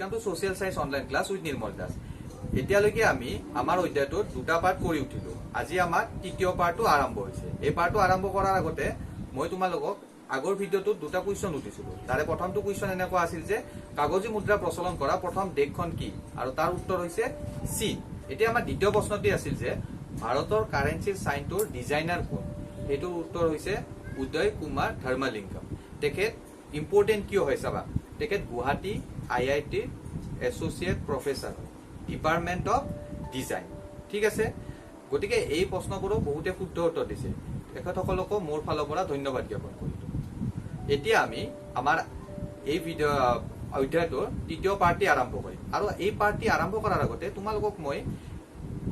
Welcome to social science online class with Nirmal Das. এতিয়ালৈকে আমি আমাৰ অধ্যায়টোত দুটা পাৰ্ট কৰি উঠিলো। আজি আমাৰ তৃতীয় পাৰ্টটো আৰম্ভ হৈছে। এই পাৰ্টটো আৰম্ভ কৰাৰ আগতে মই তোমালোকক আগৰ ভিডিঅ'টোত দুটা কুৱেশ্যন উঠিছিলো। তাৰে প্ৰথমটো কুৱেশ্যন এনেকুৱা আছিল যে কাগজী মুদ্ৰা প্ৰচলন কৰা প্ৰথম দেশখন কি, আৰু তাৰ উত্তৰ হৈছে চীন। এতিয়া আমাৰ দ্বিতীয় প্ৰশ্নটি আছিল যে ভাৰতৰ কাৰেন্সিৰ চাইনটোৰ ডিজাইনাৰ কোন, সেইটোৰ উত্তৰ হৈছে উদয় কুমাৰ ধৰ্মলিংগম। তেখেত ইম্পৰ্টেণ্ট কিয় হয় চাবা, তেখেত গুৱাহাটী IITৰ associate professor, department of design. ঠিক আছে, গতিকে এই প্ৰশ্নবোৰো বহুতে শুদ্ধ উত্তৰ দিছে। তেখেতসকলকো মোৰ ফালৰ পৰা ধন্যবাদ জ্ঞাপন কৰিলোঁ। এতিয়া আমি আমাৰ এই অধ্যায়টোৰ তৃতীয় পাৰ্টটি আৰম্ভ কৰিম। আৰু এই পাৰ্টটি আৰম্ভ কৰাৰ আগতে তোমালোকক মই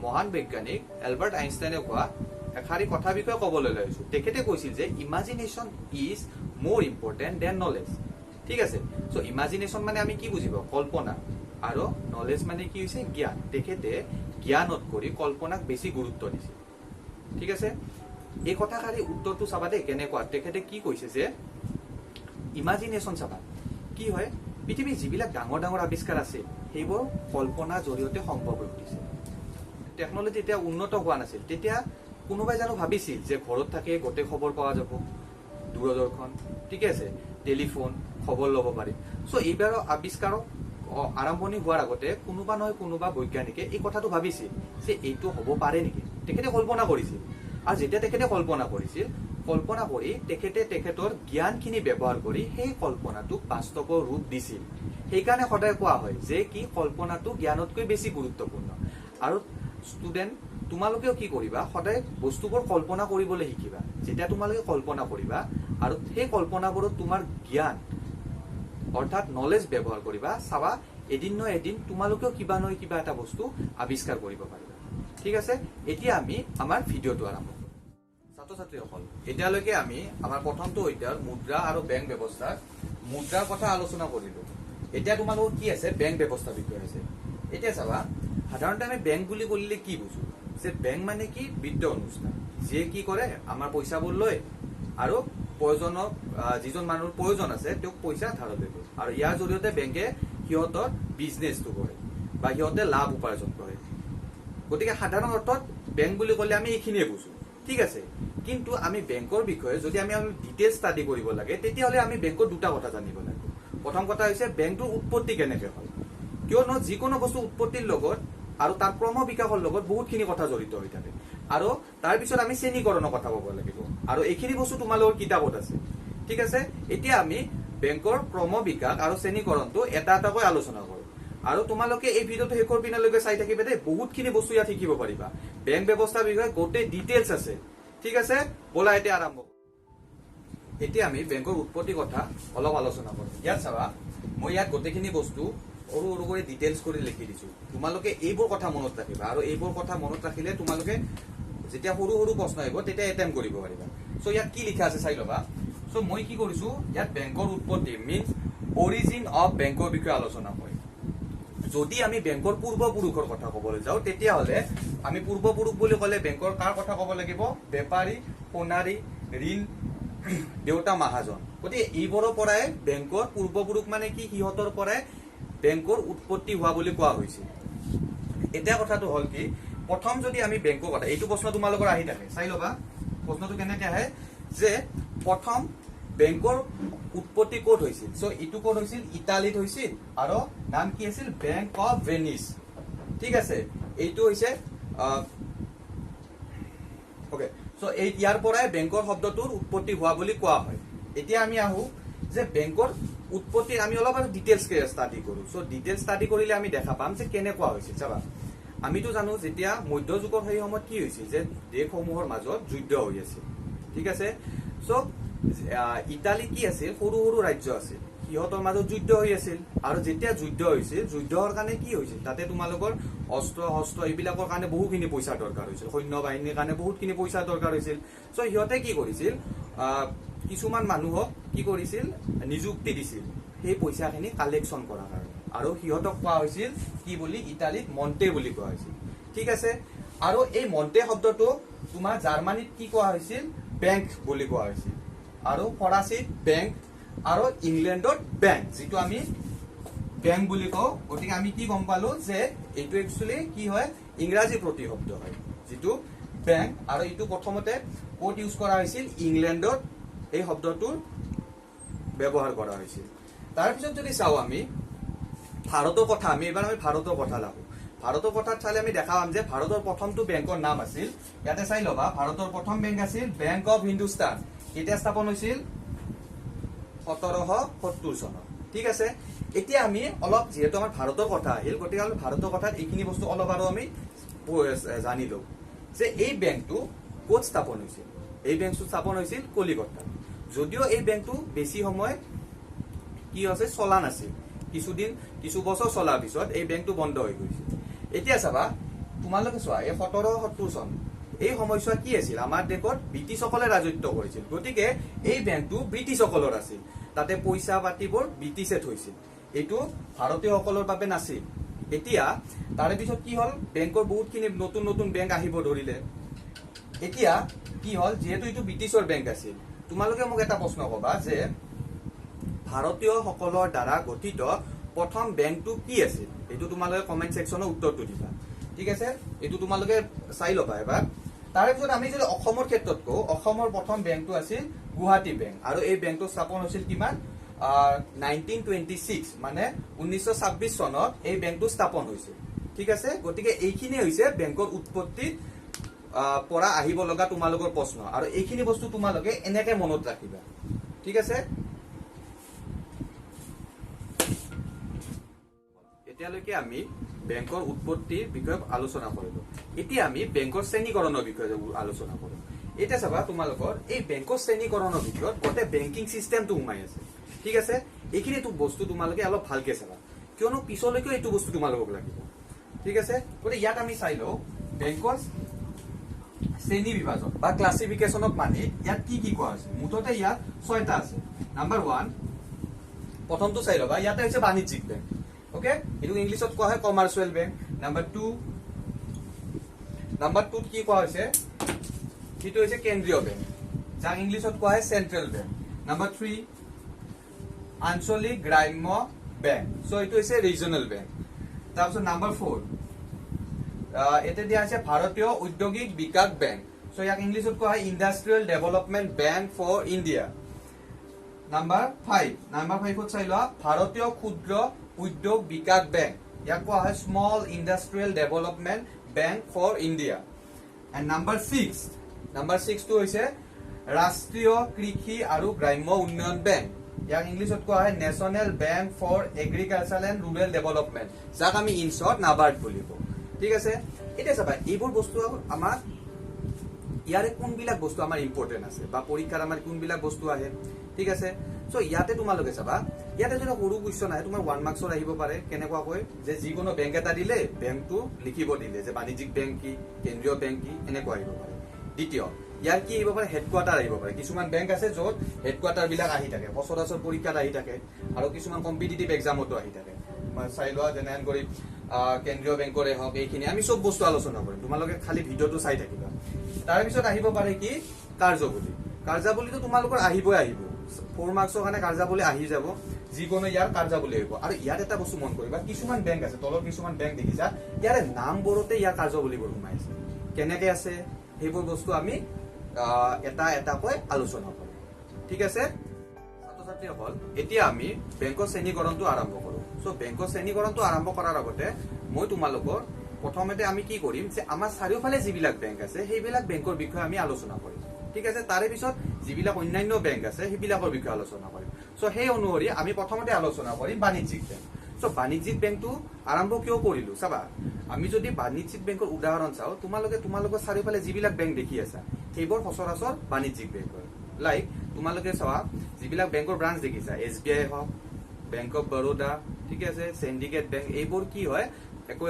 মহান বৈজ্ঞানিক এলবাৰ্ট আইনষ্টাইনে কোৱা এষাৰি কথা বিষয়ে ক'বলৈ লৈছোঁ। তেখেতে কৈছিল যে ইমাজিনেশ্যন ইজ মোৰ ইম্পৰ্টেণ্ট দেন নলেজ। ঠিক আছে, চ' ইমাজিনেশ্যন মানে আমি কি বুজিব, কল্পনা, আৰু নলেজ মানে কি হৈছে জ্ঞান। তেখেতে জ্ঞানত কৰি কল্পনাক বেছি গুৰুত্ব দিছে। ঠিক আছে, এই কথাষাৰি উত্তৰটো চাবা দেই কেনেকুৱা। তেখেতে কি কৈছে যে ইমাজিনেশ্যন চাবা কি হয়, পৃথিৱীৰ যিবিলাক ডাঙৰ ডাঙৰ আৱিষ্কাৰ আছে সেইবোৰ কল্পনাৰ জৰিয়তে সম্ভৱ হৈ উঠিছে। টেকনলজি তেতিয়া উন্নত হোৱা নাছিল। তেতিয়া কোনোবাই জানো ভাবিছিল যে ঘৰত থাকে গোটেই খবৰ পোৱা যাব, দূৰদৰ্শন, ঠিক আছে, টেলিফোন, খবৰ ল'ব পাৰি। চ' এইবাৰৰ আৱিষ্কাৰক আৰম্ভণি হোৱাৰ আগতে কোনোবা নহয় কোনোবা বৈজ্ঞানিকে এই কথাটো ভাবিছিল যে এইটো হ'ব পাৰে নেকি। তেখেতে কল্পনা কৰিছিল, আৰু যেতিয়া তেখেতে কল্পনা কৰিছিল, কল্পনা কৰি তেখেতে তেখেতৰ জ্ঞানখিনি ব্যৱহাৰ কৰি সেই কল্পনাটোক বাস্তৱৰ ৰূপ দিছিল। সেইকাৰণে সদায় কোৱা হয় যে কি কল্পনাটো জ্ঞানতকৈ বেছি গুৰুত্বপূৰ্ণ। আৰু ষ্টুডেণ্ট, তোমালোকেও কি কৰিবা, সদায় বস্তুবোৰ কল্পনা কৰিবলৈ শিকিবা। যেতিয়া তোমালোকে কল্পনা কৰিবা আৰু সেই কল্পনাবোৰত তোমাৰ জ্ঞান অৰ্থাৎ নলেজ ব্যৱহাৰ কৰিবা, চাবা এদিন নহয় এদিন তোমালোকেও কিবা নহয় কিবা এটা বস্তু আৱিষ্কাৰ কৰিব পাৰিবা। ঠিক আছে, এতিয়া আমি আমাৰ ভিডিঅ'টো আৰম্ভ কৰিম। ছাত্ৰ ছাত্ৰীসকল, এতিয়ালৈকে আমি আমাৰ প্ৰথমটো অধ্যায়ৰ মুদ্ৰা আৰু বেংক ব্যৱস্থাৰ মুদ্ৰাৰ কথা আলোচনা কৰিলো। এতিয়া তোমালোকৰ কি আছে, বেংক ব্যৱস্থাৰ বিষয়ে আছে। এতিয়া চাবা, সাধাৰণতে আমি বেংক বুলি ক'লে কি বুজো, যে বেংক মানে কি বিত্ত অনুষ্ঠান, যিয়ে কি কৰে আমাৰ পইচাবোৰ লয় আৰু প্ৰয়োজনক যিজন মানুহৰ প্ৰয়োজন আছে তেওঁক পইচা ধাৰলৈ দিয়ে, আৰু ইয়াৰ জৰিয়তে বেংকে সিহঁতৰ বিজনেছটো কৰে বা সিহঁতে লাভ উপাৰ্জন কৰে। গতিকে সাধাৰণ অৰ্থত বেংক বুলি ক'লে আমি এইখিনিয়ে বুজো। ঠিক আছে, কিন্তু আমি বেংকৰ বিষয়ে যদি আমি ডিটেইলছ ষ্টাডি কৰিব লাগে, তেতিয়াহ'লে আমি বেংকৰ দুটা কথা জানিব লাগিব। প্ৰথম কথা হৈছে বেংকটোৰ উৎপত্তি কেনেকে হয়, কিয়নো যিকোনো বস্তু উৎপত্তিৰ লগত আৰু তাৰ ক্ৰম বিকাশৰ লগত বহুতখিনি কথা জড়িত হৈ থাকে। আৰু তাৰপিছত আমি শ্ৰেণীকৰণৰ কথা ক'ব লাগিব, আৰু এইখিনি বস্তু তোমালোকৰ কিতাপত আছে। ঠিক আছে, এতিয়া আমি বেংকৰ ক্ৰম বিকাশ আৰু শ্ৰেণীকৰণটো এটা এটাকৈ আলোচনা কৰোঁ। আৰু তোমালোকে এই ভিডিঅ'টো শেষৰ পিনলৈকে চাই থাকিবা দেই, বহুতখিনি বস্তু ইয়াত শিকিব পাৰিবা। বেংক ব্যৱস্থাৰ বিষয়ে গোটেই ডিটেইলছ আছে। ঠিক আছে, ব'লা এতিয়া আৰম্ভ কৰোঁ। এতিয়া আমি বেংকৰ উৎপত্তিৰ কথা অলপ আলোচনা কৰোঁ। ইয়াত চাবা, মই ইয়াত গোটেইখিনি বস্তু সৰু সৰু কৰি ডিটেইলছ কৰি লিখি দিছো। তোমালোকে এইবোৰ কথা মনত ৰাখিবা, আৰু এইবোৰ কথা মনত ৰাখিলে তোমালোকে যেতিয়া সৰু সৰু প্ৰশ্ন আহিব তেতিয়া এটেম্প কৰিব পাৰিবা। চ' ইয়াত কি লিখা আছে চাই ল'বা। চ' মই কি কৰিছো, ইয়াত বেংকৰ উৎপত্তি মিনছ অৰিজিন অফ বেংকৰ বিষয়ে আলোচনা কৰিম। যদি আমি বেংকৰ পূৰ্বপুৰুষৰ কথা ক'বলৈ যাওঁ, তেতিয়াহ'লে আমি পূৰ্বপুৰুষ বুলি ক'লে বেংকৰ কাৰ কথা ক'ব লাগিব, বেপাৰী, সোণাৰী, ঋণ, দেউতা মহাজন। গতিকে এইবোৰৰ পৰাই বেংকৰ পূৰ্বপুৰুষ মানে কি, সিহঁতৰ পৰাই বেংকৰ উৎপত্তি হোৱা বুলি কোৱা হৈছিল। এতিয়া কথাটো হ'ল কি, প্ৰথম যদি আমি বেংকৰ কথা, এইটো প্ৰশ্ন তোমালোকৰ আহি থাকে, চাই ল'বা প্ৰশ্নটো কেনেকে আহে, যে প্ৰথম বেংকৰ উৎপত্তি ক'ত হৈছিল। চ' এইটো ক'ত হৈছিল, ইটালীত হৈছিল, আৰু নাম কি আছিল, বেংক অফ ভেনিছ। ঠিক আছে, এইটো হৈছে অকে। চ' ইয়াৰ পৰাই বেংকৰ শব্দটোৰ উৎপত্তি হোৱা বুলি কোৱা হয়। এতিয়া আমি আহো যে বেংকৰ উৎপত্তি আমি অলপ আৰু ডিটেইলছকে ষ্টাডি কৰো। চ' ডিটেইলছ ষ্টাডি কৰিলে আমি দেখা পাম যে কেনেকুৱা হৈছিল। চাবা, আমিতো জানো যেতিয়া মধ্যযুগৰ সেই সময়ত কি হৈছিল, যে দেশসমূহৰ মাজত যুদ্ধ হৈ আছিল। ঠিক আছে, চ' ইটালী কি আছিল, সৰু সৰু ৰাজ্য আছিল, সিহঁতৰ মাজত যুদ্ধ হৈ আছিল। আৰু যেতিয়া যুদ্ধ হৈছিল, যুদ্ধৰ কাৰণে কি হৈছিল, তাতে তোমালোকৰ অস্ত্ৰ শস্ত্ৰ এইবিলাকৰ কাৰণে বহুখিনি পইচা দৰকাৰ হৈছিল, সৈন্য বাহিনীৰ কাৰণে বহুতখিনি পইচা দৰকাৰ হৈছিল। চ' সিহঁতে কি কৰিছিল, কিছুমান মানুহক কি কৰিছিল, নিযুক্তি দিছিল সেই পইচাখিনি কালেকশ্যন কৰাৰ কাৰণে, আৰু সিহঁতক কোৱা হৈছিল কি বুলি, ইটালীত মন্টে বুলি কোৱা হৈছিল। ঠিক আছে, আৰু এই মন্টে শব্দটো তোমাৰ জাৰ্মানীত কি কোৱা হৈছিল, বেংক বুলি কোৱা হৈছিল, আৰু ফৰাচীত বেংক, আৰু ইংলেণ্ডত বেংক, যিটো আমি বেংক বুলি কওঁ গতিকে আমি কি গম পালো যে এইটো একচুৱেলি কি হয় ইংৰাজী প্ৰতিশব্দ হয় যিটো বেংক আৰু এইটো প্ৰথমতে ক'ত ইউজ কৰা হৈছিল ইংলেণ্ডত এই শব্দটোৰ ব্যৱহাৰ কৰা হৈছিল তাৰপিছত যদি চাওঁ আমি ভাৰতৰ কথা আমি এবাৰ আমি ভাৰতৰ কথা লাগো ভাৰতৰ কথাত চালে আমি দেখা পাম যে ভাৰতৰ প্ৰথমটো বেংকৰ নাম আছিল ইয়াতে চাই ল'বা ভাৰতৰ প্ৰথম বেংক আছিল বেংক অফ হিন্দুস্তান কেতিয়া স্থাপন হৈছিল 1770 চনত ঠিক আছে এতিয়া আমি অলপ যেহেতু আমাৰ ভাৰতৰ কথা আহিল গতিকে আমি ভাৰতৰ কথাত এইখিনি বস্তু অলপ আৰু আমি জানিলো যে এই বেংকটো ক'ত স্থাপন হৈছিল এই বেংকটো স্থাপন হৈছিল কলিকতাত যদিও এই বেংকটো বেছি সময় কি আছে চলা নাছিল কিছু বছৰ চলাৰ পিছত এই বেংকটো বন্ধ হৈ গৈছিল এতিয়া চাবা তোমালোকে চোৱা এই 1770 চন এই সময়ছোৱা কি আছিল আমাৰ দেশত ব্ৰিটিছসকলে ৰাজত্ব কৰিছিল গতিকে এই বেংকটো ব্ৰিটিছসকলৰ আছিল তাতে পইচা পাতিবোৰ ব্ৰিটিছে থৈছিল এইটো ভাৰতীয়সকলৰ বাবে নাছিল এতিয়া তাৰে পিছত কি হল বেংকৰ বহুতখিনি নতুন নতুন বেংক আহিব ধৰিলে এতিয়া কি হল যেহেতু এইটো ব্ৰিটিছৰ বেংক আছিল তোমালোকে মোক এটা প্ৰশ্ন কবা যে ভাৰতীয়সকলৰ দ্বাৰা গঠিত প্ৰথম বেংকটো কি আছিল এইটো তোমালোকে কমেন্ট সেকশনত উত্তৰটো দিবা ঠিক আছে এইটো তোমালোকে চাই ল'বা এবাৰ তাৰে পিছত আমি যদি অসমৰ ক্ষেত্ৰত কওঁ অসমৰ প্ৰথম বেংকটো আছিল গুৱাহাটী বেংক আৰু এই বেংকটো স্থাপন হৈছিল কিমান 1926 মানে 1926 চনত এই বেংকটো স্থাপন হৈছিল ঠিক আছে গতিকে এইখিনি হৈছে বেংকৰ উৎপত্তি পৰা আহিব লগা তোমালোকৰ প্ৰশ্ন আৰু এইখিনি বস্তু তোমালোকে এনেকে মনত ৰাখিবা ঠিক আছে এতিয়ালৈকে আমি বেংকৰ উৎপত্তিৰ বিষয়ে আলোচনা কৰিলো এতিয়া আমি বেংকৰ শ্ৰেণীকৰণৰ বিষয়ে আলোচনা কৰিম এতিয়া চাবা তোমালোকৰ এই বেংকৰ শ্ৰেণীকৰণৰ ভিতৰত গোটেই বেংকিং সিস্টেমটো সোমাই আছে ঠিক আছে এইখিনি বস্তু তোমালোকে অলপ ভালকে চাবা কিয়নো পিছলৈকে এইটো বস্তু তোমালোকক লাগিব ঠিক আছে গতিকে ইয়াত আমি চাই লওঁ বেংকৰ শ্ৰেণী বিভাজন বা ক্লাসিফিকেশনক মানে ইয়াত কি কি কোৱা আছে মুঠতে ইয়াত 6টা আছে নাম্বাৰ 1 প্ৰথমটো চাই লবা ইয়াতে হৈছে বাণিজ্যিক বেংক ওকে এটো ইংলিশত কোৱা হয় কমাৰ্চিয়েল বেংক নাম্বাৰ 2 কি কোৱা হৈছে এটো হৈছে কেন্দ্ৰীয় বেংক যাক ইংলিশত কোৱা হয় সেন্ট্ৰেল বেংক নাম্বাৰ 3 আঞ্চলিক গ্ৰাম্য বেংক সো এটো হৈছে ৰিজনাল বেংক তাৰপিছত নাম্বাৰ 4 এতে দিয়া আছে ভাৰতীয় ঔদ্যোগিক বিকাশ বেংক সো ইয়াক ইংলিশত কোৱা হয় industrial development bank for India number 5 চাই লোৱা ভাৰতীয় ক্ষুদ্ৰ উদ্যোগ বিকাশ বেংক ইয়াক কোৱা হয় small industrial development bank for India and number 6 টো হৈছে ৰাষ্ট্ৰীয় কৃষি আৰু গ্ৰাম্য উন্নয়ন বেংক ইয়াক ইংলিশত কোৱা হয় national bank for agriculture and rural development যাক আমি ইন শৰ্ট নাবাৰ্ড বুলি কওঁ ঠিক আছে এতিয়া চাবা এইবোৰ বস্তু আমাৰ ইয়াৰে কোনবিলাক বস্তু আমাৰ ইম্পৰ্টেন্ট আছে বা পৰীক্ষাৰ আমাৰ কোনবিলাক বস্তু আহে ঠিক আছে সো ইয়াতে তোমালোকে চাবা ইয়াতে যদি সৰু কোৱেশ্চন আহে তোমাৰ 1 মাৰ্কছৰ আহিব পাৰে কেনেকুৱা কয় যে যিকোনো বেংক এটা দিলে বেংকটো লিখিব দিলে যে বাণিজ্যিক বেংক কি কেন্দ্ৰীয় বেংক কি এনেকুৱা আহিব পাৰে দ্বিতীয় ইয়াৰ কি আহিব পাৰে হেডকোৱাৰ্টাৰ আহিব পাৰে কিছুমান বেংক আছে য'ত হেডকোৱাৰ্টাৰ বিলাক আহি থাকে সচৰাচৰ পৰীক্ষাত আহি থাকে আৰু কিছুমান কম্পিটিটিভ এক্সামতো আহি থাকে চাই লোৱা যেনে কৰি কেন্দ্ৰীয় বেংকৰে হওক এইখিনি আমি সব বস্তু আলোচনা কৰিম তোমালোকে খালি ভিডিঅ'টো চাই থাকিবা তাৰ পিছত আহিব পাৰে কি কাৰ্যাৱলীটো তোমালোকৰ আহিবই আহিব 4 মাৰ্কছৰ কাৰণে কাৰ্যাৱলী আহি যাব যিকোনো ইয়াৰ কাৰ্যাৱলী আহিব আৰু ইয়াত এটা বস্তু মন কৰিবা কিছুমান বেংক আছে তলৰ কিছুমান বেংক দেখিছা ইয়াৰে নামবোৰতে ইয়াৰ কাৰ্যাৱলীবোৰ সোমাই আছে কেনেকে আছে সেইবোৰ বস্তু আমি এটা কৈ আলোচনা কৰিম ঠিক আছে ছাত্ৰ-ছাত্ৰীসকল এতিয়া আমি বেংকৰ শ্ৰেণীকৰণটো আৰম্ভ কৰোঁ সো বেংকৰ শ্ৰেণীকৰণটো আৰম্ভ কৰাৰ আগতে মই তোমালোকৰ প্ৰথমতে আমি কি কৰিম যে আমাৰ চাৰিওফালে যিবিলাক বেংক আছে সেইবিলাক বেংকৰ বিষয়ে আমি আলোচনা কৰিম ঠিক আছে তাৰে পিছত যিবিলাক অন্যান্য বেংক আছে সেইবিলাকৰ বিষয়ে আলোচনা কৰিম সো সেই অনুসৰি আমি প্ৰথমতে আলোচনা কৰিম বাণিজ্যিক বেংক সো বাণিজ্যিক বেংকটো আৰম্ভ কিয় কৰিলো চাবা আমি যদি বাণিজ্যিক বেংকৰ উদাহৰণ চাওঁ তোমালোকৰ চাৰিওফালে যিবিলাক বেংক দেখি আছা সেইবোৰ সচৰাচৰ বাণিজ্যিক বেংক হয় লাইক তোমালোকে চাৱা যিবিলাক বেংকৰ ব্ৰাঞ্চ দেখিছা SBI হওক বেংক অফ বৰোদা ঠিক আছে সিন্ডিকেট বেংক এইবোৰ কি হয়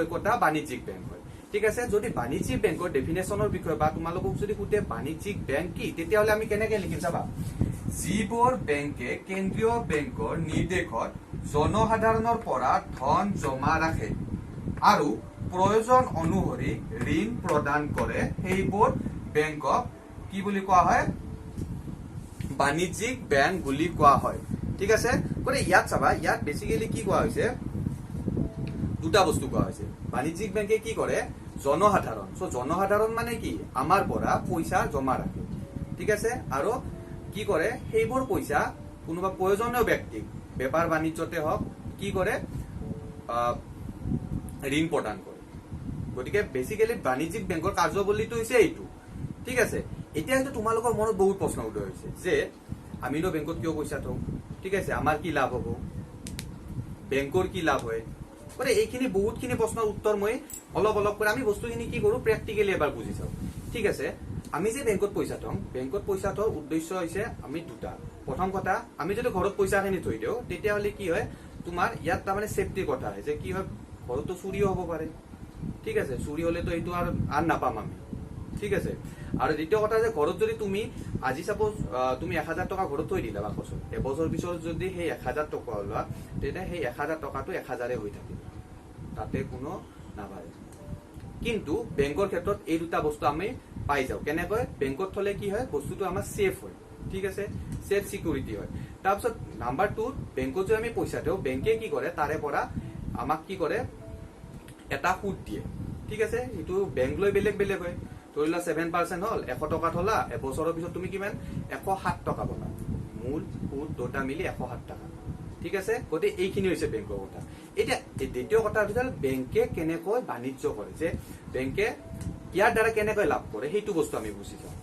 একোটা বাণিজ্যিক বেংক হয় ঠিক আছে যদি বাণিজ্যিক বেংকৰ ডেফিনেশনৰ বিষয়ে বা তোমালোকক যদি সুধে বাণিজ্যিক বেংক কি তেতিয়াহলে আমি কেনেকে লিখিম চাবা যিবোৰ বেংকে কেন্দ্ৰীয় বেংকৰ নিৰ্দেশত জনসাধাৰণৰ পৰা ধন জমা ৰাখে আৰু প্ৰয়োজন অনুসৰি ঋণ প্ৰদান কৰে সেইবোৰ বেংকক কি বুলি কোৱা হয় বাণিজ্যিক বেংক বুলি কোৱা হয় ঠিক আছে গতিকে ইয়াত চাবা ইয়াত বেসিক্যালি কি কোৱা হৈছে দুটা বস্তু কোৱা হৈছে বাণিজ্যিক বেংকে কি কৰে জনসাধাৰণ জনসাধাৰণ মানে কি আমাৰ পৰা পইচা জমা ৰাখে ঠিক আছে আৰু কি কৰে সেইবোৰ পইচা কোনোবা প্ৰয়োজনীয় ব্যক্তিক বেপাৰ বাণিজ্যতে হওক কি কৰে ঋণ প্ৰদান কৰে গতিকে বেসিক্যালি বাণিজ্যিক বেংকৰ কাৰ্যবলীটো হৈছে এইটো ঠিক আছে এতিয়া কিন্তু তোমালোকৰ মনত বহুত প্ৰশ্ন উদয় হৈছে যে আমিনো বেংকত কিয় পইচা থওঁ ঠিক আছে আমাৰ কি লাভ হ'ব বেংকৰ কি লাভ হয় গতিকে এইখিনি বহুতখিনি প্ৰশ্নৰ উত্তৰ মই অলপ অলপ কৰি আমি বস্তুখিনি কি কৰোঁ প্ৰেক্টিকেলি এবাৰ বুজি চাওঁ ঠিক আছে আমি যে বেংকত পইচা থওঁ উদ্দেশ্য হৈছে আমি দুটা প্ৰথম কথা আমি যদি ঘৰত পইচাখিনি থৈ দিওঁ তেতিয়াহ'লে কি হয় তোমাৰ ইয়াত তাৰমানে সেফটিৰ কথা হয় যে কি হয় ঘৰতো চুৰিও হ'ব পাৰে ঠিক আছে চুৰি হলেতো এইটো আৰু আন নাপাম আমি ঠিক আছে আৰু দ্বিতীয় কথা যে ঘৰত যদি তুমি আজি সাপোজ তুমি 1000 টকা ঘৰত থৈ দিলা বাকচত এবছৰ পিছত যদি সেই 1000 টকা লোৱা তেতিয়া সেই 1000 টকাটো 1000 হৈ থাকিব তাতে কোনো নাবাঢ়ে কিন্তু বেংকৰ ক্ষেত্ৰত এই দুটা বস্তু আমি পাই যাওঁ কেনেকৈ বেংকত থলে কি হয় বস্তুটো আমাৰ সেফ হয় ঠিক আছে সেফ সিকিউৰিটি হয় তাৰপিছত নাম্বাৰ 2 বেংকত যদি আমি পইচা দিওঁ বেংকে কি কৰে তাৰে পৰা আমাক কি কৰে এটা সুদ দিয়ে ঠিক আছে এইটো বেংক লৈ বেলেগ বেলেগ হয় ধৰি লোৱা 7% হল 100 টকা থলা এবছৰৰ পিছত তুমি কিমান 107 টকা পাবা মূল সুদ দুটা মিলি 107 টকা ঠিক আছে গতিকে এইখিনি হৈছে বেংকৰ কথা এতিয়া দ্বিতীয় কথা হ'ল বেংকে কেনেকৈ বাণিজ্য কৰে যে বেংকে ইয়াৰ দ্বাৰা কেনেকৈ লাভ কৰে সেইটো বস্তু আমি বুজি যাওঁ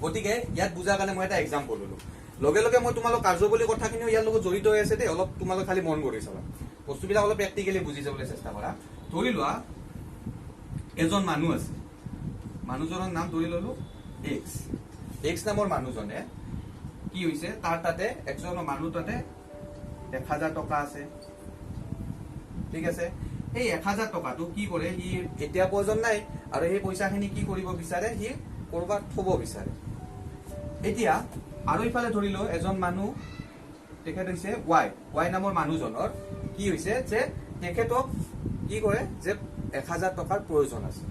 গতিকে ইয়াত বুজাৰ কাৰণে মই এটা এক্সাম্পল ললো লগে লগে মই তোমালোক কাৰ্যবলী কথাখিনিও ইয়াৰ লগত জড়িত হৈ আছে দেই অলপ তোমালোক খালি মন কৰি চাবা বস্তুবিলাক অলপ প্ৰেক্টিকেলি বুজি যাবলৈ চেষ্টা কৰা ধৰি লোৱা এজন মানুহ আছে মানুহজনৰ নাম ধৰি ললো এক্স নামৰ মানুহজনে কি হৈছে তাৰ তাতে একজন মানুহ তাতে 1000 টকা আছে ঠিক আছে এই 1000 টকাটো কি কৰে সি এতিয়া প্ৰয়োজন নাই আৰু সেই পইচাখিনি কি কৰিব বিচাৰে সি কৰবাত থব বিচাৰে এতিয়া আৰু ইফালে ধৰিলো এজন মানুহ তেখেত হৈছে ওয়াই নামৰ মানুহজনৰ কি হৈছে যে তেখেতক কি কৰে যে 1000 টকাৰ প্ৰয়োজন আছে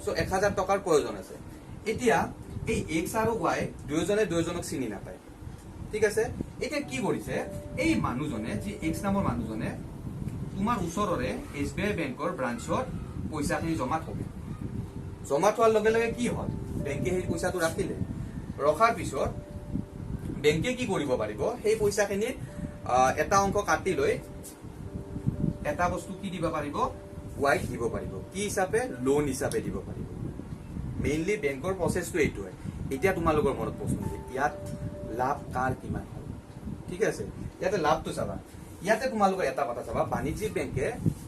সো 1000 টকাৰ প্ৰয়োজন আছে এতিয়া এই এক্স আৰু ওয়াই দুয়োজনে দুয়োজনক চিনি নাপায় ঠিক আছে এতিয়া কি কৰিছে এই মানুহজনে যি এক্স নামৰ মানুহজনে তোমাৰ ওচৰৰে SBI বেংকৰ ব্ৰাঞ্চত পইচাখিনি জমা থবে জমা থোৱাৰ লগে লগে কি হ'ল বেংকে সেই পইচাটো ৰাখিলে ৰখাৰ পিছত বেংকে কি কৰিব পাৰিব সেই পইচাখিনি এটা অংক কাটি লৈ এটা বস্তু কি দিব পাৰিব ওয়াইক দিব পাৰিব কি হিচাপে লোন হিচাপে দিব পাৰিব মেইনলি বেংকৰ প্ৰসেসটো এইটো হয় এতিয়া তোমালোকৰ মনত প্ৰশ্ন আছে ইয়াত লাভ কাৰ কিমান হ'ল ঠিক আছে ইয়াতে লাভটো চাবা ইয়াতে তোমালোকৰ এটা কথা চাবা বাণিজ্যিক বেংকে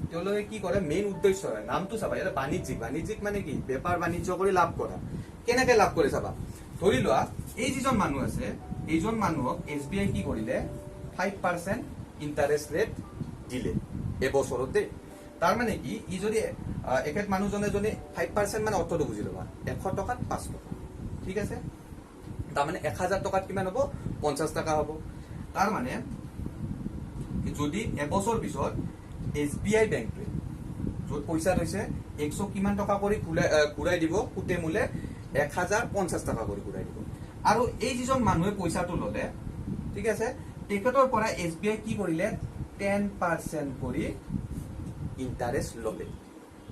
তেওঁলোকে কি কৰে মেইন উদ্দেশ্য হয় নামটো চাবা ইয়াতে বাণিজ্যিক মানে কি বেপাৰ বাণিজ্য কৰি লাভ কৰা কেনেকৈ লাভ কৰে চাবা ধৰি লোৱা এই যিজন মানুহ আছে এইজন মানুহক SBI কি কৰিলে 5% ইন্টাৰেস্ট ৰেট দিলে এবছৰতে তাৰ মানে কি ই যদি একেট মানুহজনে যদি 5% মানে অৰ্থটো বুজি লবা 100 টকাত 5 টকা ঠিক আছে তাৰ মানে 1000 টকাত কিমান হ'ব 50 টকা হ'ব তাৰ মানে যদি এবছৰ পিছত SBI বেংকে যত পইচা লৈছে 100 কিমান টকা কৰি ঘূৰাই দিব কুটে মূলে 1050 টকা কৰি ঘূৰাই দিব আৰু এই যিজন মানুহে পইচাটো ললে ঠিক আছে তেখেতৰ পৰা SBI কি কৰিলে 10% কৰি ইন্টাৰেস্ট ললে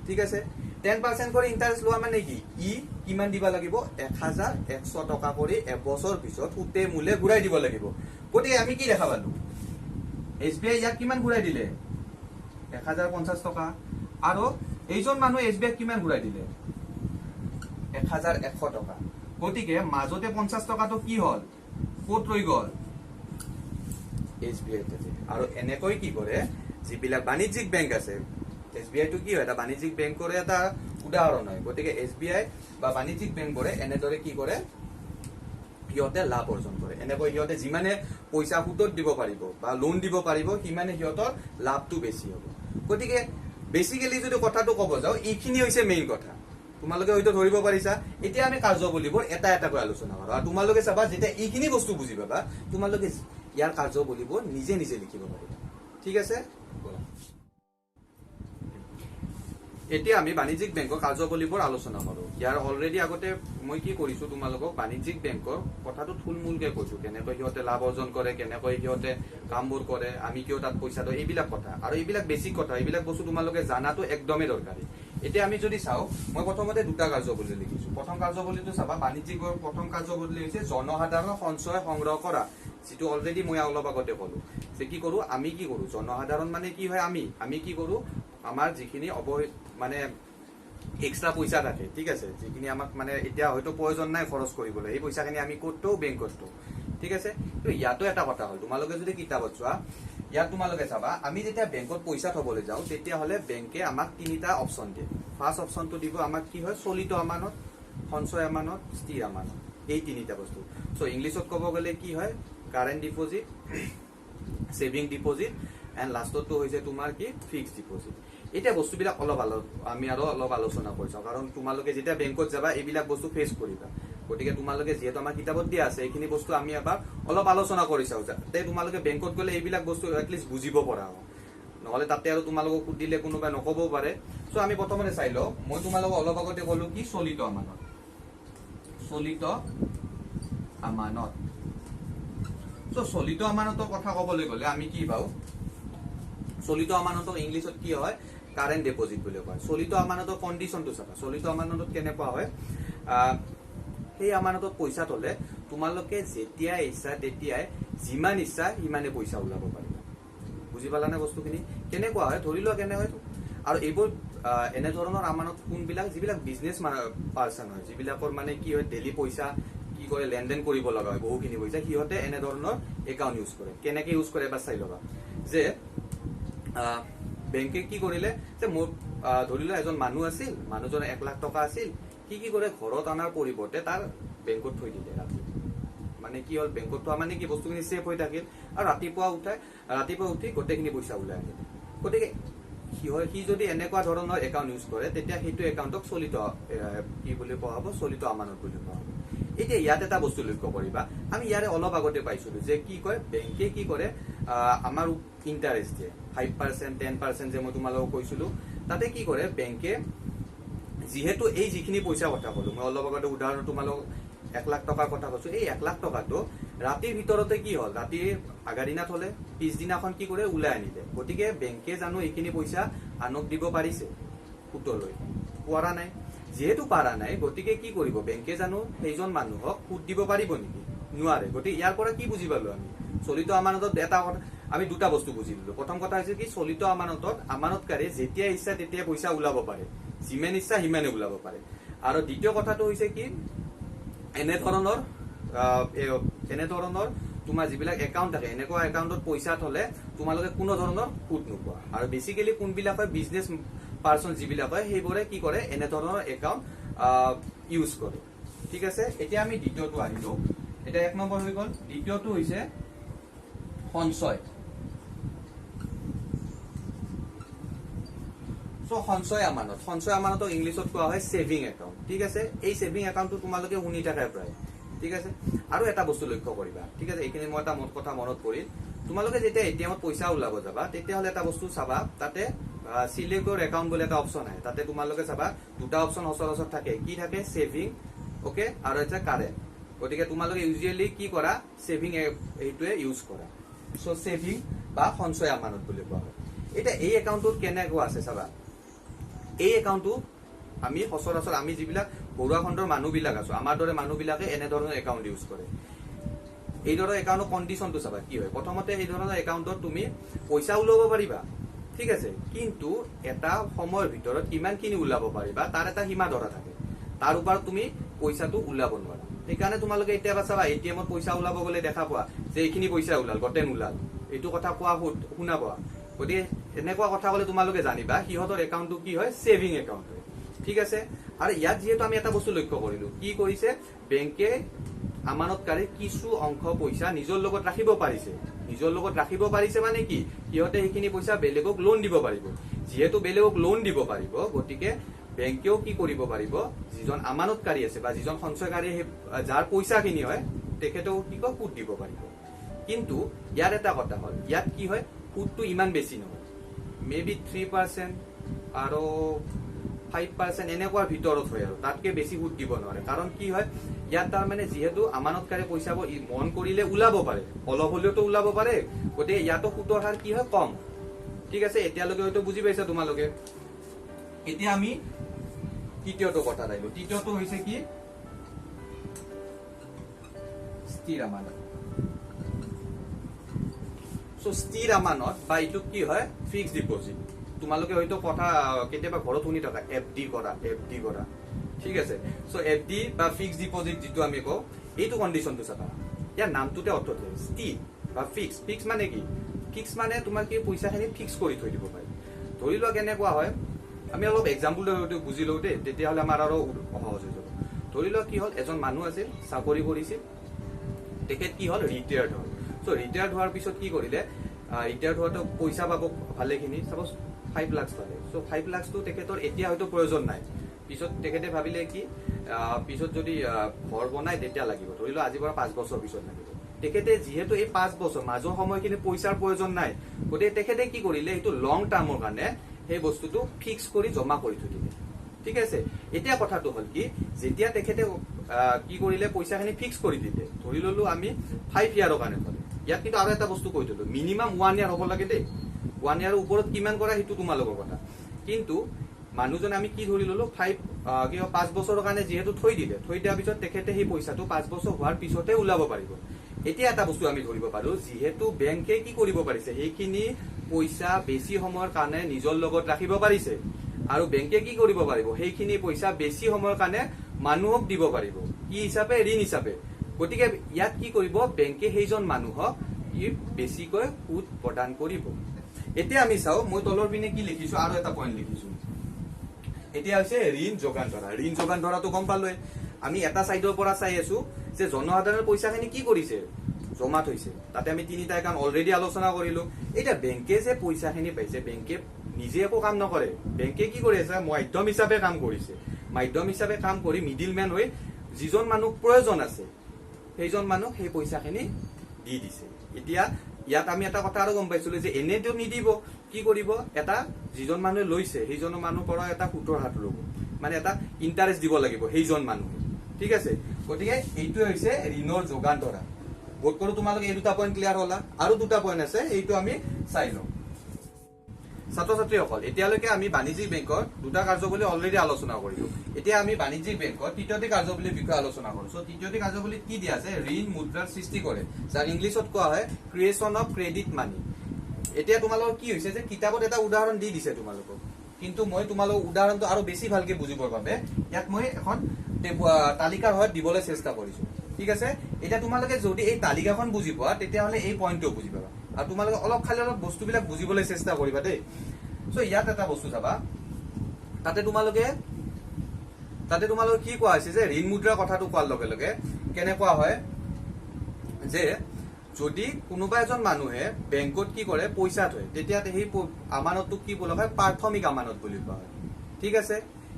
ঠিক আছে 10% কৰি ইন্টাৰেস্ট লোৱা মানে কি ই কিমান দিবা লাগিব 1100 টকা কৰি এবছৰ পিছত কুটে মূলে ঘূৰাই দিব লাগিব গতিকে আমি কি দেখা পালো SBI ইয়াক কিমান ঘূৰাই দিলে 1050 টকা আৰু এইজন মানুহ SBI কিমান ঘূৰাই দিলে 1100 টকা গতিকে মাজতে 50 টকাটো কি হল ক'ত ৰৈ গল SBI তে আৰু এনেকৈ কি কৰে যিবিলাক বাণিজ্যিক বেংক আছে SBI টো কি হয় এটা বাণিজ্যিক বেংকৰ এটা উদাহৰণ হয় গতিকে SBI বা বাণিজ্যিক বেংকৰে এনেদৰে কি কৰে সিহঁতে লাভ অৰ্জন কৰে এনেকৈ সিহঁতে যিমানে পইচা সুতত দিব পাৰিব বা লোন দিব পাৰিব সিমানে সিহঁতৰ লাভটো বেছি হ'ব গতিকে বেসিক্যালি যদি কথাটো ক'ব যাও এইখিনি হৈছে মেইন কথা তোমালোকে হয়তো ধৰিব পাৰিছা এতিয়া আমি কাৰ্যবলীবোৰ এটা কৈ আলোচনা কৰোঁ আৰু তোমালোকে চাবা যেতিয়া এইখিনি বস্তু বুজি পাবা তোমালোকে ইয়াৰ কাৰ্যবলীবোৰ নিজে লিখিব পাৰিবা ঠিক আছে এতিয়া আমি বাণিজ্যিক বেংকৰ কাৰ্যাৱলীবোৰ আলোচনা কৰো। ইয়াৰ অলৰেডি আগতে মই কি কৰিছো তোমালোকক বাণিজ্যিক বেংকৰ কথাটো থুলমূলকে কৈছো, কেনেকৈ সিহঁতে লাভ অৰ্জন কৰে, কেনেকৈ সিহঁতে কামবোৰ কৰে, আমি কিয় তাত পইচা দিওঁ, এইবিলাক কথা। আৰু এইবিলাক বেছিক কথা, এইবিলাক বস্তু তোমালোকে জানাটো একদমেই দৰকাৰী। এতিয়া আমি যদি চাওঁ, মই প্ৰথমতে দুটা কাৰ্যাৱলী লিখিছো। প্ৰথম কাৰ্যাৱলীটো চাবা, বাণিজ্যিক বেংকৰ প্ৰথম কাৰ্যাৱলী হৈছে জনসাধাৰণৰ সঞ্চয় সংগ্ৰহ কৰা, যিটো অলৰেডি মই অলপ আগতে কলো যে কি কৰো, আমি কি কৰো, জনসাধাৰণ মানে কি হয়, আমি কি কৰো, আমাৰ যিখিনি মানে এক্সট্ৰা পইচা থাকে, ঠিক আছে, যিখিনি আমাক মানে এতিয়া হয়তো প্ৰয়োজন নাই খৰচ কৰিবলৈ, এই পইচাখিনি আমি ক'ত বেংকত থওঁ, ঠিক আছে। তো ইয়াতো এটা কথা হ'ল, তোমালোকে যদি কিতাপত চোৱা, ইয়াত তোমালোকে চাবা, আমি যেতিয়া বেংকত পইচা থবলৈ যাওঁ, তেতিয়াহ'লে বেংকে আমাক তিনিটা অপশ্যন দিয়ে। ফাৰ্ষ্ট অপশ্যনটো দিব আমাক কি হয়, চলিত আমানত, সঞ্চয় আমানত, স্থিৰ আমানত, এই তিনিটা বস্তু। চ' ইংলিছত ক'ব গ'লে কি হয়, current deposit, saving deposit, and লাষ্টতো হৈছে তোমাৰ কি, ফিক্সড ডিপজিট। এতিয়া বস্তুবিলাক আমি আৰু অলপ আলোচনা কৰি চাওঁ, কাৰণ তোমালোকে যেতিয়া বেংকত যাবা এইবিলাক বস্তু ফেচ কৰিবা। গতিকে তোমালোকে যিহেতু আমাৰ কিতাপত দিয়া আছে, এইখিনি বস্তু আমি এবাৰ অলপ আলোচনা কৰি চাওঁ, যাতে তোমালোকে বেংকত গ'লে এইবিলাক বস্তু এটলিষ্ট বুজিব পৰা হয়। নহ'লে তাতে আৰু তোমালোকক সুধিলে কোনোবাই নক'বও পাৰে। চ' আমি প্ৰথমতে চাই লওঁ, মই তোমালোকক অলপ আগতে ক'লো কি, চলিত আমানত। চলিত আমানত। চ' চলিত আমানতৰ কথা ক'বলৈ গ'লে আমি কি পাওঁ, চলিত আমানতক ইংলিছত কি হয়, কাৰেণ্ট ডিপজিট বুলি কয়। চলিত আমানতৰ কণ্ডিশ্যনটো চাবা, চলিত আমানতত কেনেকুৱা হয়, সেই আমানতত পইচা থলে তোমালোকে যেতিয়াই ইচ্ছা তেতিয়াই যিমান ইচ্ছা সিমানে পইচা ওলাব পাৰিবা। বুজি পালানে বস্তুখিনি? কেনেকুৱা হয়, ধৰি লোৱা কেনে হয়, আৰু এইবোৰ এনেধৰণৰ আমানত কোনবিলাক, যিবিলাক বিজনেছ পাৰ্চন হয়, যিবিলাকৰ মানে কি হয়, ডেইলি পইচা কি কৰে, লেনদেন কৰিব লগা হয়, বহুখিনি পইচা, সিহঁতে এনেধৰণৰ একাউণ্ট ইউজ কৰে। কেনেকে ইউজ কৰে এবাৰ চাই ল'বা, যে বেংকে কি কৰিলে, যে মোৰ ধৰি লোৱা এজন মানুহ আছিল, মানুহজনৰ 1 লাখ টকা আছিল, কি কৰে, ঘৰত অনাৰ পৰিৱৰ্তে তাৰ বেংকত থৈ দিলে ৰাতি। মানে কি হ'ল, বেংকত থোৱা মানে কি, বস্তুখিনি ছেফ হৈ থাকিল, আৰু ৰাতিপুৱা উঠি গোটেইখিনি পইচা ওলাই আনিলে। গতিকে সি যদি এনেকুৱা ধৰণৰ একাউণ্ট ইউজ কৰে, তেতিয়া সেইটো একাউণ্টক চলিত কি বুলি কোৱা হ'ব, চলিত আমানত বুলি কোৱা হ'ব। এতিয়া ইয়াত এটা বস্তু লক্ষ্য কৰিবা, আমি ইয়াৰে অলপ আগতে পাইছিলো যে কি কয়, বেংকে কি কৰে, আমাৰ ইণ্টাৰেষ্ট দিয়ে 5%, 10% যে মই তোমালোকক কৈছিলো। তাতে কি কৰে বেংকে, যিহেতু এই যিখিনি পইচা কথা ক'লো, মই অলপ আগতে উদাহৰণ তোমালোকক 1 লাখ টকাৰ কথা কৈছো, এই 1 লাখ টকাটো ৰাতিৰ ভিতৰতে কি হ'ল, ৰাতিৰ আগাৰ দিনা থলে, পিছদিনাখন কি কৰে, ওলাই আনিলে। গতিকে বেংকে জানো এইখিনি পইচা আনক দিব পাৰিছে সুতলৈ? পৰা নাই। যিহেতু পাৰা নাই, গতিকে কি কৰিব, বেংকে জানো সেইজন মানুহক সুদ দিব পাৰিব নেকি? নোৱাৰে। গতিকে ইয়াৰ পৰা কি বুজি পালো আমি, চলিত আমানতত আমি দুটা বস্তু বুজি ললো। প্ৰথম কথা হৈছে কি, চলিত আমানতত আমানতকাৰীয়ে যেতিয়া ইচ্ছা তেতিয়া পইচা ওলাব পাৰে, যিমান ইচ্ছা সিমানে ওলাব পাৰে। আৰু দ্বিতীয় কথাটো হৈছে কি, এনেধৰণৰ তোমাৰ যিবিলাক একাউণ্ট থাকে, এনেকুৱা একাউণ্টত পইচা থলে তোমালোকে কোনো ধৰণৰ সুদ নোপোৱা। আৰু বেচিকেলি কোনবিলাক হয়, বিজনেছ পাৰ্চন যিবিলাক হয়, সেইবোৰে কি কৰে, এনেধৰণৰ একাউণ্ট ইউজ কৰে। ঠিক আছে, এতিয়া আমি দ্বিতীয়টো আহিলো। এতিয়া 1 নম্বৰ হৈ গ'ল। দ্বিতীয়টো হৈছে সঞ্চয়। সঞ্চয় আমানত, সঞ্চয় আমানতক ইংলিছত কোৱা হয় ছেভিং একাউণ্ট। ঠিক আছে, এই ছেভিং একাউণ্টটো তোমালোকে শুনি থাকে প্ৰায়। ঠিক আছে, আৰু এটা বস্তু লক্ষ্য কৰিবা। ঠিক আছে, এইখিনি মই এটা কথা মনত পৰিল, তোমালোকে যেতিয়া এটিএমত পইচা ওলাব যাবা, তেতিয়াহ'লে এটা বস্তু চাবা, তাতে চিলেক্ট ইউৰ একাউণ্ট বুলি এটা অপশ্যন আহে। তাতে তোমালোকে চাবা দুটা অপশ্যন সচৰাচৰ থাকে। কি থাকে, ছেভিং, অ'কে, আৰু এটা কাৰেণ্ট। গতিকে তোমালোকে ইউজুৱেলি কি কৰা, ছেভিং এইটোৱে ইউজ কৰা। চ' ছেভিং বা সঞ্চয় আমানত বুলি কোৱা হয়। এতিয়া এই একাউণ্টটোত কেনেকুৱা আছে চাবা, এই একাউণ্টটো আমি সচৰাচৰ আমি যিবিলাক ঘৰুৱা খণ্ডৰ মানুহবিলাক আছো, আমাৰ দৰে মানুহবিলাকে এনেধৰণৰ একাউণ্ট ইউজ কৰে। এই ধৰণৰ একাউণ্টৰ কণ্ডিশ্যনটো চাবা কি হয়। প্ৰথমতে এই ধৰণৰ একাউণ্টত তুমি পইচা ওলাব পাৰিবা, ঠিক আছে, কিন্তু এটা সময়ৰ ভিতৰত কিমানখিনি ওলাব পাৰিবা তাৰ এটা সীমা ধৰা থাকে। তাৰ ওপৰত তুমি পইচাটো ওলাব নোৱাৰা। সেইকাৰণে তোমালোকে এতিয়া চাবা, এটিএমত পইচা ওলাব গ'লে দেখা পোৱা যে এইখিনি পইচা ওলাল, গোটেই নোলাল, এইটো কথা কোৱা শুনা পোৱা। গতিকে এনেকুৱা কথা ক'লে তোমালোকে জানিবা সিহঁতৰ একাউণ্টটো কি হয়, ছেভিং একাউণ্ট হয়। ঠিক আছে, আৰু ইয়াত যিহেতু আমি এটা বস্তু লক্ষ্য কৰিলো, কি কৰিছে বেংকে, আমানতকাৰী কিছু অংশ পইচা নিজৰ লগত ৰাখিব পাৰিছে। নিজৰ লগত ৰাখিব পাৰিছে মানে কি, সিহঁতে সেইখিনি পইচা বেলেগক লোন দিব পাৰিব। যিহেতু বেলেগক লোন দিব পাৰিব, গতিকে বেংকেও কি কৰিব পাৰিব, যিজন আমানতকাৰী আছে বা যিজন সঞ্চয়কাৰী, যাৰ পইচাখিনি হয়, তেখেতেও কি কয়, সুদ দিব পাৰিব। কিন্তু ইয়াৰ এটা কথা হ'ল, ইয়াত কি হয়, সুদটো ইমান বেছি নহয়, মে বি 3%, আৰু 5% এনেকুৱাৰ ভিতৰত হয় আৰু তাতকে বেছি সুদ দিব নোৱাৰে কাৰণ কি হয় ইয়াত তাৰ মানে যেহেতু আমানতকাৰী পইচাবোৰ মন কৰিলে ওলাব পাৰে অলপ হলেওতো ওলাব পাৰে গতিকে ইয়াতো সুদৰ হাৰ কি হয় কম ঠিক আছে এতিয়ালৈকে হয়তো বুজি পাইছা তোমালোকে এতিয়া আমি তৃতীয়টো কথা আহিলো তৃতীয়টো হৈছে কি স্থিৰ আমানত সো স্থিৰ আমানত বা এইটো কি হয় ফিক্সড ডিপোজিট তোমালোকে হয়তো কথা কেতিয়াবা ঘৰত শুনি থকা এফডি কৰা ঠিক আছে সো এফডি বা ফিক্সড ডিপোজিট যেটো আমি কওঁ এইটো কন্ডিশনটো চাবা ইয়াৰ নামটোতে অৰ্থ থাকে স্থিৰ বা ফিক্স মানে কি ফিক্স মানে তোমাৰ কি পইচাখিনি ফিক্স কৰি থৈ দিব পাৰি ধৰি লোৱা কেনেকুৱা হয় আমি অলপ এক্সাম্পল বুজি লওঁ দেই তেতিয়াহ'লে আমাৰ আৰু সহজ হৈ যাব ধৰি লোৱা কি হ'ল এজন মানুহ আছিল চাকৰি কৰিছিল তেখেত কি হ'ল ৰিটায়াৰ্ড হ'ল সো ৰিটায়াৰ্ড হোৱাৰ পিছত কি কৰিলে ৰিটায়াৰ্ড হোৱাটো পইচা পাব ভালেখিনি সাপোজ 5 লাখ পালে সো 5 লাখটো তেখেতৰ এতিয়া হয়তো প্ৰয়োজন নাই পিছত তেখেতে ভাবিলে কি পিছত যদি ঘৰ বনাই তেতিয়া লাগিব ধৰি লোৱা আজিৰ পৰা 5 বছৰ পিছত লাগিব তেখেতে যেহেতু এই 5 বছৰ মাজৰ সময়খিনি পইচাৰ প্ৰয়োজন নাই গতিকে তেখেতে কি কৰিলে এইটো লং টাৰ্মৰ কাৰণে সেই বস্তুটো ফিক্স কৰি জমা কৰি থৈ দিলে ঠিক আছে এতিয়া কথাটো হ'ল কি যেতিয়া তেখেতে কি কৰিলে পইচাখিনি ফিক্স কৰি দিলে ধৰি ললো আমি 5 ইয়াৰৰ কাৰণে থলে ইয়াত কিন্তু আৰু এটা বস্তু কৈ দিলো মিনিমাম 1 ইয়াৰ হ'ব লাগে দেই 1 ইয়াৰৰ ওপৰত কিমান কৰা সেইটো তোমালোকৰ কথা কিন্তু মানুহজন আমি কি ধৰি ললো 5 বছৰৰ কাৰণে যেহেতু থৈ দিয়াৰ পিছত তেখেতে সেই পইচাটো 5 বছৰ হোৱাৰ পিছতে ওলাব পাৰিব এতিয়া এটা বস্তু আমি ধৰিব পাৰো যেহেতু বেংকে কি কৰিব পাৰিছে সেইখিনি পইচা বেছি সময়ৰ কাৰণে নিজৰ লগত ৰাখিব পাৰিছে আৰু বেংকে কি কৰিব পাৰিব সেইখিনি পইচা বেছি সময়ৰ কাৰণে মানুহক দিব পাৰিব কি হিচাপে ঋণ হিচাপে গতিকে ইয়াত কি কৰিব বেংকে সেইজন মানুহক বেছিকৈ সুদ প্ৰদান কৰিব এতিয়া আমি চাও মই তলৰ পিনে কি লিখিছো আৰু এটা পইণ্ট লিখিছো এতিয়া হৈছে ঋণ যোগান ধৰাটো গম পালোৱে আমি এটা সাইডৰ পৰা চাই আছো যে জনসাধাৰণৰ পইচাখিনি কি কৰিছে জমা থৈছে তাতে আমি তিনিটা কাম অলৰেডি আলোচনা কৰিলো এটা বেংকে যে পইচাখিনি পাইছে বেংকে নিজে একো কাম নকৰে বেংকে কি কৰি আছে মাধ্যম হিচাপে কাম কৰিছে মাধ্যম হিচাপে কাম কৰি মিডলম্যান হৈ যিজন মানুহ প্ৰয়োজন আছে সেইজন মানুহ সেই পইচাখিনি দি দিছে এতিয়া ইয়াত আমি এটা কথা আৰু গম পাইছিলো যে এনেটো নিদিব কি কৰিব এটা যিজন মানুহে লৈছে সেইজন মানুহৰ পৰা এটা সুতৰ হাত ল'ব মানে এটা ইন্টাৰেষ্ট দিব লাগিব সেইজন মানুহে ঠিক আছে গতিকে এইটো হৈছে ঋণৰ যোগান ধৰা বোধ কৰো তোমালোকে এই দুটা পইণ্ট ক্লিয়াৰ হলা আৰু দুটা পইণ্ট আছে এইটো আমি চাই লওঁ ছাত্ৰ ছাত্ৰীসকল এতিয়ালৈকে আমি বাণিজ্যিক বেংকৰ দুটা কাৰ্যাৱলী অলৰেডি আলোচনা কৰিলো এতিয়া আমি বাণিজ্যিক বেংকৰ তৃতীয়টি কাৰ্যাৱলীৰ বিষয়ে আলোচনা কৰো সো তৃতীয়টি কাৰ্যাৱলীত কি দিয়া আছে ঋণ মুদ্ৰাৰ সৃষ্টি কৰে যাৰ ইংলিছত কোৱা হয় ক্ৰিয়েচন অফ ক্ৰেডিট মানি এতিয়া তোমালোকৰ কি হৈছে যে কিতাপত এটা উদাহৰণ দি দিছে তোমালোকক কিন্তু মই তোমালোকক উদাহৰণটো আৰু বেছি ভালকে বুজিবৰ বাবে ইয়াত মই এখন তালিকাৰ সহায়ত দিবলৈ চেষ্টা কৰিছো ঠিক আছে এতিয়া তোমালোকে যদি এই তালিকাখন বুজি পোৱা তেতিয়াহ'লে এই পইণ্টটো বুজি পাবা আৰু তোমালোকে অলপ বস্তুবিলাক বুজিবলৈ চেষ্টা কৰিবা দেই সো ইয়াত এটা বস্তু চাবা তাতে তোমালোকে কি কোৱা হৈছে যে ঋণ মুদ্ৰাৰ কথাটো কোৱাৰ লগে লগে কেনেকুৱা হয় যে যদি কোনোবা এজন মানুহে বেংকত কি কৰে পইচা থয় তেতিয়া সেই আমানতটোক কি বোলা হয় প্ৰাথমিক আমানত বুলি কোৱা হয় ঠিক আছে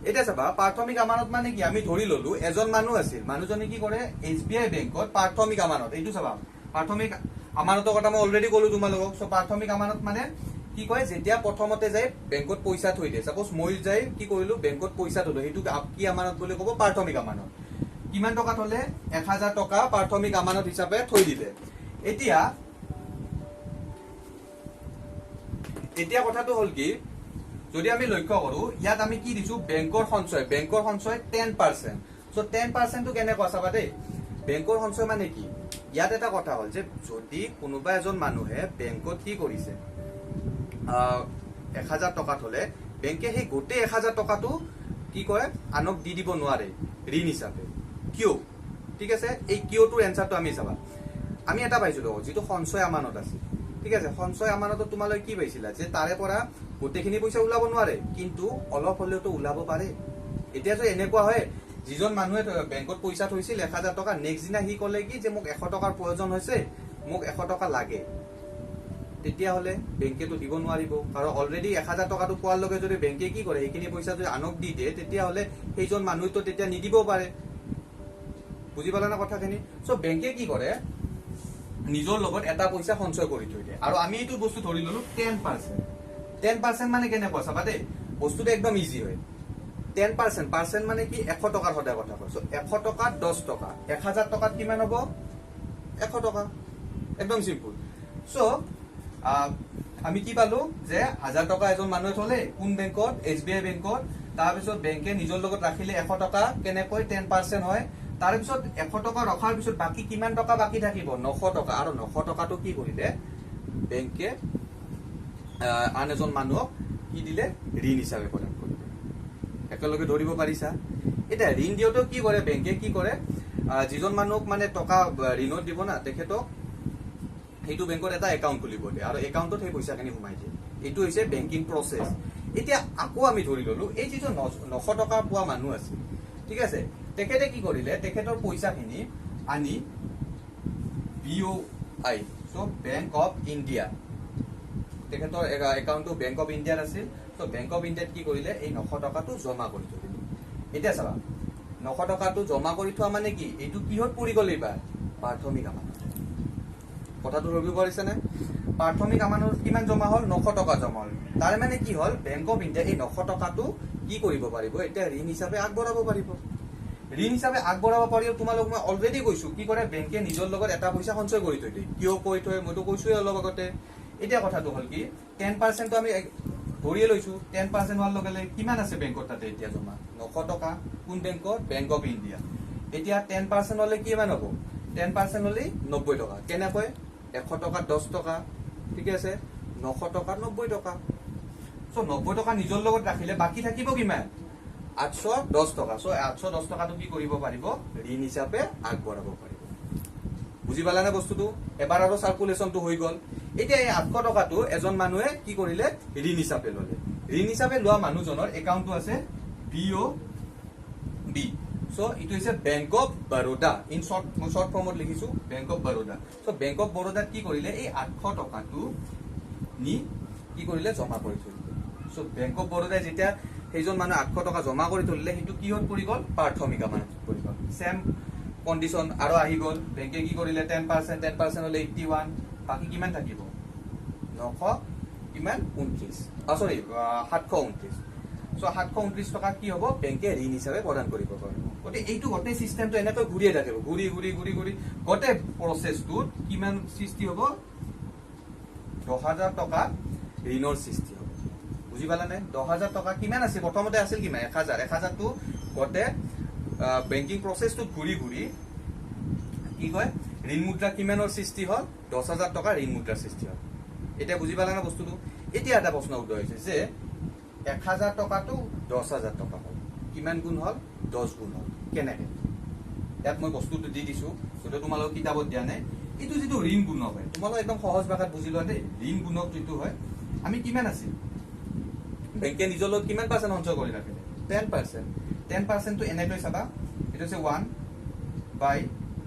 এটা চাবা প্ৰাথমিক আমানত মানে কি আমি ধৰি ললো এজন মানুহ আছিল মানুহজনে কি কৰে SBI বেংকত প্ৰাথমিক আমানত এইটো চাবা প্ৰাথমিক আমানতৰ কথা মই অলৰেডি ক'লো তোমালোকক সো প্ৰাথমিক আমানত মানে কি কয় যেতিয়া প্ৰথমতে যায় বেংকত পইচা থৈ দিয়ে সাপোজ মই যাই কি কৰিলো বেংকত পইচা থলো সেইটো কি আমানত বুলি ক'ব প্ৰাথমিক আমানত কিমান টকা থলে 1000 টকা প্ৰাথমিক আমানত হিচাপে থৈ দিলে এতিয়া কথাটো হ'ল কি যদি আমি লক্ষ্য কৰো ইয়াত আমি কি দিছো বেংকৰ সঞ্চয় 10% সো 10% টো কেনেকুৱা চাবা দেই বেংকৰ সঞ্চয় মানে কি ইয়াত এটা কথা হ'ল যে যদি কোনোবা এজন মানুহে বেংকত কি কৰিছে 1000 টকা থলে বেংকে সেই গোটেই 1000 টকাটো কি কয় আনক দি দিব নোৱাৰে ঋণ হিচাপে কিয় ঠিক আছে এই কিয়টোৰ এনসাৰটো আমি চাবা আমি এটা পাইছিলো যেটো সঞ্চয় আমানত আছে ঠিক আছে সঞ্চয় আমানতত তোমালোকে কি পাইছিলা যে তাৰে পৰা গোটেইখিনি পইচা ওলাব নোৱাৰে কিন্তু অলপ হলেওতো ওলাব পাৰে এতিয়া যে এনেকুৱা হয় যিজন মানুহে বেংকত পইচা থৈছিল 1000 টকা নেক্সট দিনা হি ক'লে কি যে মোক 100 টকাৰ প্ৰয়োজন হৈছে মোক 100 টকা লাগে তেতিয়াহ'লে বেংকেটো দিব নোৱাৰিব কাৰণ অলৰেডি 1000 টকাটো পোৱাৰ লগে যদি বেংকে কি কৰে সেইখিনি পইচা যদি আনক দি দিয়ে তেতিয়াহ'লে সেইজন মানুহটো তেতিয়া নিদিব পাৰে বুজি পালা না কথাখিনি সো বেংকে কি কৰে নিজৰ লগত এটা পইচা সঞ্চয় কৰি থৈ দিয়ে আৰু আমি এইটো বস্তু ধৰি ললো 10% মানে কেনেকুৱা চাবা দেই বস্তুটো একদম ইজি হয় 10% মানে কি 100 টকাৰ সদায় কথা কৈছো 100 টকাত 10 টকা 1000 টকাত কিমান হ'ব 100 টকা একদম সিম্পল সো আমি কি পালো যে 1000 টকা এজন মানুহে থলে কোন বেংকত SBI বেংকত তাৰপিছত বেংকে নিজৰ লগত ৰাখিলে 100 টকা কেনেকৈ 10% হয় তাৰপিছত 100 টকা ৰখাৰ পিছত বাকি কিমান টকা বাকি থাকিব 900 টকা আৰু 900 টকাটো কি কৰিলে বেংকে আন এজন মানুহক কি দিলে ঋণ হিচাপে প্ৰদান কৰিলে একেলগে ধৰিব পাৰিছা এটা ঋণ দিওঁতে কি কৰে বেংকে কি কৰে যিজন মানুহক মানে টকা ঋণত দিব না তেখেতক সেইটো বেংকত এটা একাউণ্ট খুলিব দিয়ে আৰু একাউণ্টত সেই পইচাখিনি সোমাই দিয়ে এইটো হৈছে বেংকিং প্ৰসেছ এতিয়া আকৌ আমি ধৰি ললো এই যিটো 900 টকা পোৱা মানুহ আছে ঠিক আছে তেখেতে কি কৰিলে তেখেতৰ পইচাখিনি আনি BOI so bank of India তেখেতৰ একাউণ্টটো বেংক অফ ইণ্ডিয়াত আছিল তো বেংক অফ ইণ্ডিয়াত কি কৰিলে এই 900 টকাটো জমা কৰি থৈ দিলে এতিয়া চাবা 900 টকাটো জমা কৰি থোৱা মানে কি এইটো কিহত পৰি গ'ল এইবাৰ প্ৰাথমিক আমানত কথাটো ধৰিব পাৰিছেনে প্ৰাথমিক আমানত কিমান জমা হ'ল 900 টকা জমা হ'ল তাৰ মানে কি হ'ল বেংক অফ ইণ্ডিয়া এই 900 টকাটো কি কৰিব পাৰিব এতিয়া ঋণ হিচাপে আগবঢ়াব পাৰিব ঋণ হিচাপে আগবঢ়াব পাৰিব তোমালোক মই অলৰেডি কৈছো কি কৰে বেংকে নিজৰ লগত এটা পইচা সঞ্চয় কৰি থৈ দিয়ে কিয় কৈ থৈ মইতো কৈছোৱে অলপ আগতে এতিয়া কথাটো হ'ল কি 10% তো আমি ধৰিয়ে লৈছো 10% হোৱাৰ লগে লগে কিমান আছে বেংকত তাতে এতিয়া জমা 900 টকা কোন বেংকত বেংক অফ ইণ্ডিয়া এতিয়া 10% হলে কিমান হ'ব 10% হলে 90 টকা কেনেকৈ 100 টকা 10 টকা ঠিক আছে 900 টকা 90 টকা সো 90 টকা নিজৰ লগত ৰাখিলে বাকি থাকিব কিমান 810 টকা সো 810 টকাটো কি কৰিব পাৰিব ঋণ হিচাপে আগবঢ়াব পাৰিব বুজি পালানে বস্তুটো এবাৰ আৰু সাৰ্কুলেশনটো হৈ গল এতিয়া এই 800 টকাটো এজন মানুহে কি কৰিলে ঋণ হিচাপে ললে ঋণ হিচাপে লোৱা মানুহজনৰ একাউণ্টটো আছে BOB সো ইটো হৈছে bank of Baroda in short ফৰ্মত লিখিছো bank of Baroda so bank of বৰোদাত কি কৰিলে এই 800 টকাটো নি কি কৰিলে জমা কৰি থলে সো বেংক অফ বৰোদাই যেতিয়া সেইজন মানুহ 800 টকা জমা কৰি থলে সেইটো কিহত পৰি গল প্ৰাথমিক আমানত পৰি গল সেম কন্ডিশন আৰু আহি গল বেংকে কি কৰিলে 10% হলে 81 বাকি কিমান থাকিব 900 কিমান 29 সরি 729 সো 729 টকা কি হ'ব বেংকে ঋণ হিচাপে প্ৰদান কৰিব পাৰিব গতে এইটো গতে সিস্টেমটো এনেকৈ ঘূৰিয়ে থাকিব ঘূৰি গতে প্ৰসেসটো কিমান সৃষ্টি হ'ব 10000 টকা ঋণৰ সৃষ্টি হ'ব বুজি পালানে 10000 টকা কিমান আছে প্ৰথমতে আছিল কিমান 1000 টো গতে বেংকিং প্ৰসেসটো ঘূৰি কি কয় ঋণ মুদ্ৰা কিমানৰ সৃষ্টি হ'ল 10000 টকা ঋণ মুদ্ৰাৰ সৃষ্টি হ'ল এটা বুজি পালানে বস্তুটো এতিয়া এটা প্ৰশ্ন উদয় হৈছে যে 1000 টকাটো 10000 টকা হ'ল কিমান গুণ হ'ল 10 গুণ হ'ল কেনেকে ইয়াত মই বস্তুটো দি দিছো যেটা তোমালোক কিতাপত দিয়া নাই এইটো যেটো ঋণ গুণক হয় তোমালোক একদম সহজ ভাষাত বুজি লোৱা দেই ঋণ গুণক যেটো হয় আমি কিমান আছিল বেংকে নিজৰ লগত কিমান পাৰ্চেন্ট সঞ্চয় কৰি ৰাখিলে 10% তো এনেকৈ চাবা এটা হৈছে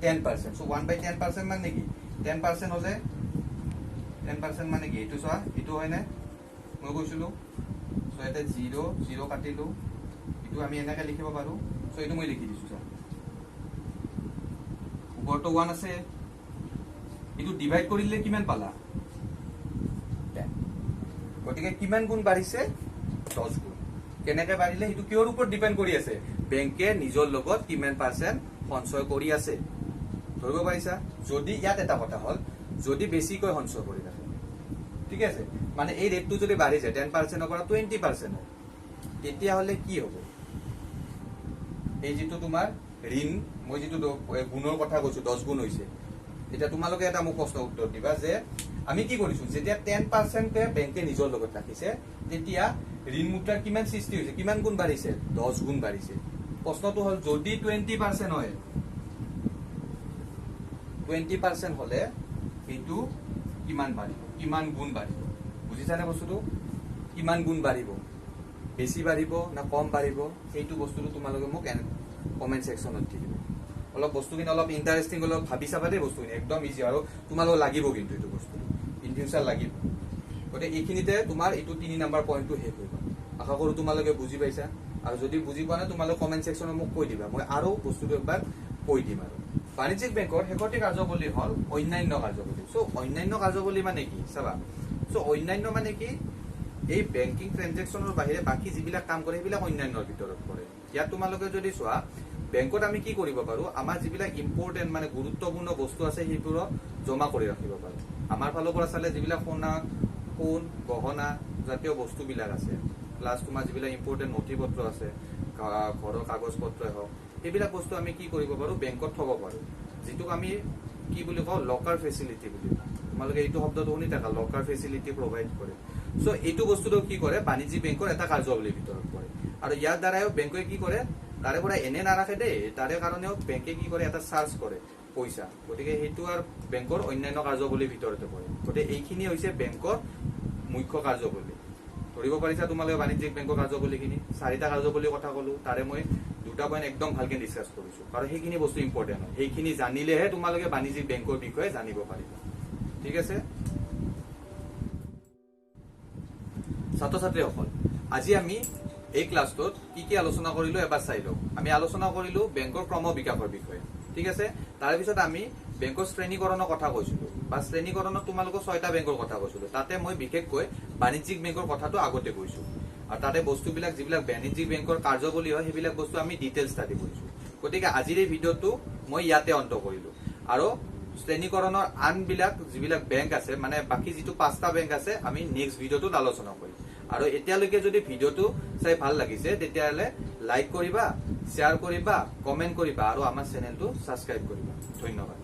1/10% সো 1/10% মানে কি 10% হলে 10% মানে কি এইটো চোৱা এইটো হয় না মই কৈছিলো সো এটা 0 কাটিলো এইটো আমি এনেকৈ লিখিব পাৰো সো এইটো মই লিখি দিছো চোৱা ওপৰটো 1 আছে এইটো ডিভাইড কৰিলে কিমান পালা 10 গতিকে কিমান গুণ বাঢ়িছে 10 গুণ কেনেকৈ বাঢ়িলে এইটো কিহৰ ওপৰত ডিপেন্ড কৰি আছে বেংকে নিজৰ লগত কিমান পাৰ্চেন্ট সঞ্চয় কৰি আছে ধৰিব পাৰিছা যদি ইয়াত এটা কথা হ'ল যদি বেছিকৈ সঞ্চয় কৰি ৰাখে ঠিক আছে মানে এই ৰেটটো যদি বাঢ়ি যায় 10% ৰ পৰা 20% হয় তেতিয়া হলে কি হ'ব এই যেটো তোমাৰ ঋণ মই যেটো গুণৰ কথা কৈছো 10 গুণ হৈছে এটা তোমালোকে এটা মোক প্ৰশ্ন উত্তৰ দিবা যে আমি কি কৰিছো যেতিয়া 10% কে বেংকে নিজৰ লগত ৰাখিছে তেতিয়া ঋণ মুদ্ৰা কিমান সৃষ্টি হৈছে কিমান গুণ বাঢ়িছে 10 গুণ বাঢ়িছে প্ৰশ্নটো হ'ল যদি 20% হয় 20% হলে এইটো কিমান বাঢ়িব কিমান গুণ বাঢ়িব বুজিছানে বস্তুটো কিমান গুণ বাঢ়িব বেছি বাঢ়িব না কম বাঢ়িব সেইটো বস্তুটো তোমালোকে মোক কমেন্ট সেকশনত দি দিব অলপ বস্তুখিনি অলপ ইন্টাৰেষ্টিং অলপ ভাবি চাবা দেই বস্তুখিনি একদম ইজি আৰু তোমালোক লাগিব কিন্তু এইটো বস্তু ইন ফিউচাৰ লাগিব গতে এইখিনিতে তোমাৰ এইটো 3 নম্বৰ পইণ্টটো শেষ হৈ গ'ল আশা কৰো তোমালোকে বুজি পাইছা আৰু যদি বুজি পোৱা নাই তোমালোক কমেন্ট সেকশনত মোক কৈ দিবা মই আৰু বস্তুটো একবাৰ কৈ দিম আৰু বাণিজ্যিক বেংকৰ শেহতীয়া কাৰ্যৱলী হ'ল অন্যান্য কাৰ্যৱলী সো অন্যান্য কাৰ্যৱলী মানে কি চাবা সো অন্যান্য মানে কি এই বেংকিং ট্ৰানজেকচনৰ বাহিৰে বাকি যিবিলাক কাম কৰে সেইবিলাক অন্যান্যৰ ভিতৰত পৰে ইয়াত তোমালোকে যদি চোৱা বেংকত আমি কি কৰিব পাৰো, আমাৰ যিবিলাক ইম্পৰ্টেণ্ট মানে গুৰুত্বপূৰ্ণ বস্তু আছে সেইবোৰক জমা কৰি ৰাখিব পাৰো। আমাৰ ফালৰ পৰা চালে যিবিলাক সোণ গহনা জাতীয় বস্তুবিলাক আছে, প্লাছ তোমাৰ যিবিলাক ইম্পৰ্টেণ্ট নথি পত্ৰ আছে, ঘৰৰ কাগজ পত্ৰই হওক, সেইবিলাক বস্তু আমি কি কৰিব পাৰো, বেংকত থব পাৰো, যিটোক আমি কি বুলি কওঁ, লকাৰ ফেচিলিটি বুলি। তোমালোকে এইটো শব্দটো শুনি থাকা, লকাৰ ফেচিলিটি প্ৰভাইড কৰে। চ' এইটো বস্তুটো কি কৰে, বাণিজ্যিক বেংকৰ এটা কাৰ্যাৱলীৰ ভিতৰত পৰে। আৰু ইয়াৰ দ্বাৰাও বেংকে কি কৰে, তাৰে পৰা এনে নাৰাখে দেই, তাৰে কাৰণেও বেংকে কি কৰে, এটা চাৰ্জ কৰে পইচা। গতিকে সেইটো আৰু বেংকৰ অন্যান্য কাৰ্যাৱলীৰ ভিতৰতে পৰে। গতিকে এইখিনি হৈছে বেংকৰ মুখ্য কাৰ্যাৱলী। ধৰিব পাৰিছা তোমালোকে বাণিজ্যিক বেংকৰ কাৰ্যাৱলীখিনি? 4টা কাৰ্যাৱলীৰ কথা ক'লো, তাৰে মই 2টা পইণ্ট একদম ভালকে ডিছকাছ কৰিছো, কাৰণ সেইখিনি বস্তু ইম্পৰ্টেণ্ট হয়। সেইখিনি জানিলেহে তোমালোকে বাণিজ্যিক বেংকৰ বিষয়ে জানিব পাৰিবা। ঠিক আছে ছাত্ৰ ছাত্ৰীসকল, আজি আমি এই ক্লাছটোত কি আলোচনা কৰিলো এবাৰ চাই লওঁ। আমি আলোচনা কৰিলো বেংকৰ ক্ৰম বিকাশৰ বিষয়ে। ঠিক আছে, তাৰ পিছত আমি বেংকৰ শ্ৰেণীকৰণৰ কথা কৈছিলো, বা শ্ৰেণীকৰণত তোমালোকৰ 6টা বেংকৰ কথা কৈছিলো। তাতে মই বিশেষকৈ বাণিজ্যিক বেংকৰ কথাটো আগতে কৈছো, আৰু তাতে বস্তুবিলাক যিবিলাক বাণিজ্যিক বেংকৰ কাৰ্যাৱলী হয় সেইবিলাক বস্তু আমি ডিটেইল ষ্টাডি কৰিছো। গতিকে আজিৰ এই ভিডিঅ'টো মই ইয়াতে অন্ত কৰিলো, আৰু শ্ৰেণীকৰণৰ যিবিলাক বেংক আছে, মানে বাকী যিটো 5টা বেংক আছে, আমি নেক্সট ভিডিঅ'টোত আলোচনা কৰিম। আৰু এতিয়ালৈকে যদি ভিডিঅ'টো চাই ভাল লাগিছে তেতিয়াহ'লে লাইক কৰিবা, শ্বেয়াৰ কৰিবা, কমেণ্ট কৰিবা, আৰু আমাৰ চেনেলটো ছাবস্ক্ৰাইব কৰিবা। ধন্যবাদ।